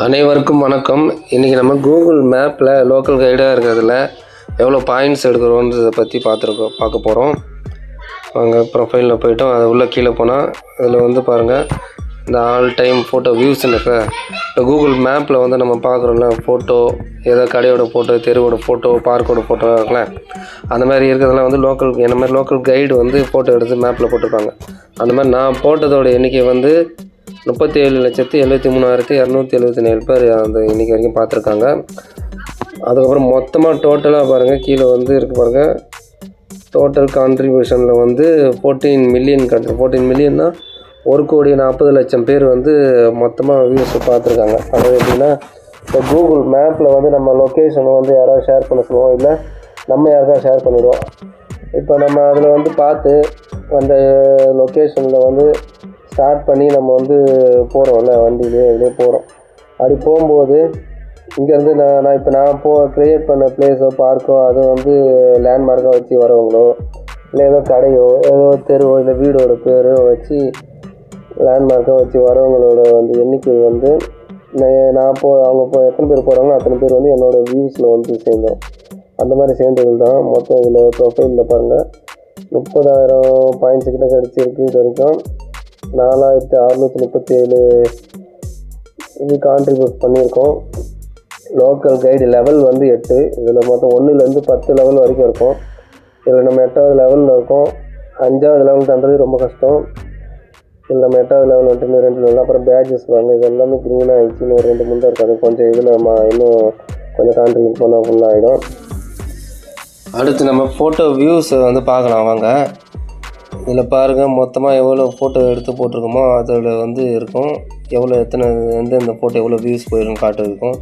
அனைவருக்கும் வணக்கம். இன்றைக்கி நம்ம கூகுள் மேப்பில் லோக்கல் கைடாக இருக்கிறதுல எவ்வளோ பாயிண்ட்ஸ் எடுக்கிறோன்றதை பற்றி பார்க்க போகிறோம். அங்கே ப்ரொஃபைலில் போய்ட்டோம். அது உள்ளே கீழே போனால் அதில் பாருங்கள், இந்த ஆல் டைம் ஃபோட்டோ வியூஸ்ன்னு இருக்க. இப்போ கூகுள் மேப்பில் நம்ம பார்க்குறோம்ல, ஃபோட்டோ ஏதோ கடையோட ஃபோட்டோ, தெருவோட ஃபோட்டோ, பார்க்கோட ஃபோட்டோ இருக்குல்ல, அந்த மாதிரி இருக்கிறதெல்லாம் லோக்கல், என்ன மாதிரி லோக்கல் கைடு ஃபோட்டோ எடுத்து மேப்பில் போட்டிருப்பாங்க. அந்த மாதிரி நான் போட்டதோட எண்ணிக்கை 37,73,277 பேர் அந்த இன்றைக்கி வரைக்கும் பார்த்துருக்காங்க. அதுக்கப்புறம் மொத்தமாக டோட்டலாக பாருங்கள், கீழே இருக்குது பாருங்கள், டோட்டல் கான்ட்ரிபியூஷனில் 14 மில்லியன் 14 மில்லியன்னா 1,40,00,000 பேர் மொத்தமாக வியூஸ் பார்த்துருக்காங்க. அதாவது எப்படின்னா, இப்போ கூகுள் மேப்பில் நம்ம லொக்கேஷனை யாராவது ஷேர் பண்ண சொல்லுவோம், இல்லை நம்ம யாருக்காவது ஷேர் பண்ணிவிடுவோம். இப்போ நம்ம அதில் பார்த்து அந்த லொக்கேஷனில் ஸ்டார்ட் பண்ணி நம்ம போகிறோம்ல, வண்டியிலே இதிலே போகிறோம். அப்படி போகும்போது இங்கேருந்து நான் க்ரியேட் பண்ண பிளேஸோ பார்க்கோ அது லேண்ட்மார்க்காக வச்சு வரவங்களோ, இல்லை ஏதோ கடையோ ஏதோ தெருவோ இல்லை வீடோட பேரோ வச்சு லேண்ட்மார்க்காக வச்சு வரவங்களோட எண்ணிக்கை நான் அவங்க எத்தனை பேர் போகிறாங்களோ அத்தனை பேர் என்னோடய வியூஸில் சேர்ந்தோம். அந்த மாதிரி சேர்ந்தது தான் மொத்தம். இதில் ப்ரொஃபைலில் பாருங்கள், 30,000 பாயிண்ட்ஸ் கிட்ட கிடச்சிருக்கு. இது வரைக்கும் 4,637 இது கான்ட்ரிபியூட் பண்ணியிருக்கோம். Local guide level 8. இதில் மொத்தம் 1லேருந்து 10 லெவல் வரைக்கும் இருக்கும். இதில் நம்ம 8வது லெவலில் இருக்கோம். 5வது லெவல் தாண்டது ரொம்ப கஷ்டம். இதில் நம்ம 8வது லெவல் 2 லெவல். அப்புறம் பேட்சஸ் வாங்க, இது எல்லாமே க்ளீனாக ஆகிடுச்சு. இன்னும் 2 3 தான் இருக்காது. கொஞ்சம் இதில் நம்ம இன்னும் கொஞ்சம் கான்ட்ரிபியூட் பண்ணால் ஃபுல்லாக ஆகிடும். அடுத்து நம்ம ஃபோட்டோ வியூஸை பார்க்கலாம் வாங்க. இதில் பாருங்கள், மொத்தமாக எவ்வளோ ஃபோட்டோ எடுத்து போட்டிருக்கோமோ அதில் இருக்கும், எவ்வளோ எந்தெந்த ஃபோட்டோ எவ்வளோ வியூஸ் போயிருக்கும் காட்டுருக்கும்.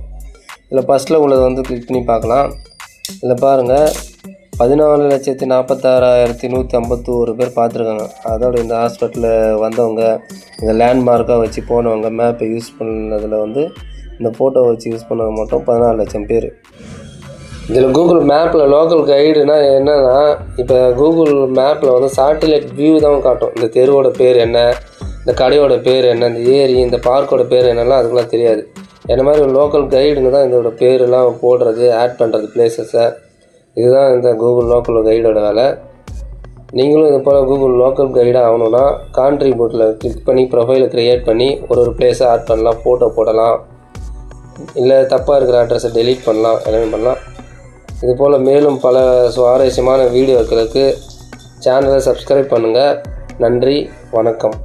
இதில் ஃபஸ்ட்டில் உள்ளது கிளிக் பண்ணி பார்க்கலாம். இதில் பாருங்கள், 14,46,151 பேர் பார்த்துருக்காங்க. அதோட இந்த ஹாஸ்பிட்டலில் வந்தவங்க, இந்த லேண்ட்மார்க்காக வச்சு போனவங்க, மேப்பை யூஸ் பண்ணதில் இந்த ஃபோட்டோ வச்சு யூஸ் பண்ணவங்க மட்டும் 14,00,000 பேர். இதில் கூகுள் மேப்பில் லோக்கல் கைடுனா என்னென்னா, இப்போ கூகுள் மேப்பில் சேட்டிலைட் வியூ தான் காட்டும். இந்த தெருவோட பேர் என்ன, இந்த கடையோட பேர் என்ன, இந்த ஏரி, இந்த பார்க்கோட பேர் என்னெல்லாம் அதுக்கெலாம் தெரியாது. என்ன மாதிரி லோக்கல் கைடுங்க தான் இதோட பேரெல்லாம் போடுறது, ஆட் பண்ணுறது பிளேசஸை. இதுதான் இந்த கூகுள் லோக்கல் கைடோட வேலை. நீங்களும் இது போல் கூகுள் லோக்கல் கைடாக ஆகணுன்னா கான்ட்ரிபியூட்டில் கிளிக் பண்ணி ப்ரொஃபைலை க்ரியேட் பண்ணி ஒரு பிளேஸை ஆட் பண்ணலாம், ஃபோட்டோ போடலாம், இல்லை தப்பாக இருக்கிற அட்ரஸை டெலீட் பண்ணலாம், எல்லாமே பண்ணலாம். இதுபோல் மேலும் பல சுவாரஸ்யமான வீடியோக்களுக்கு சேனலை சப்ஸ்கிரைப் பண்ணுங்கள். நன்றி, வணக்கம்.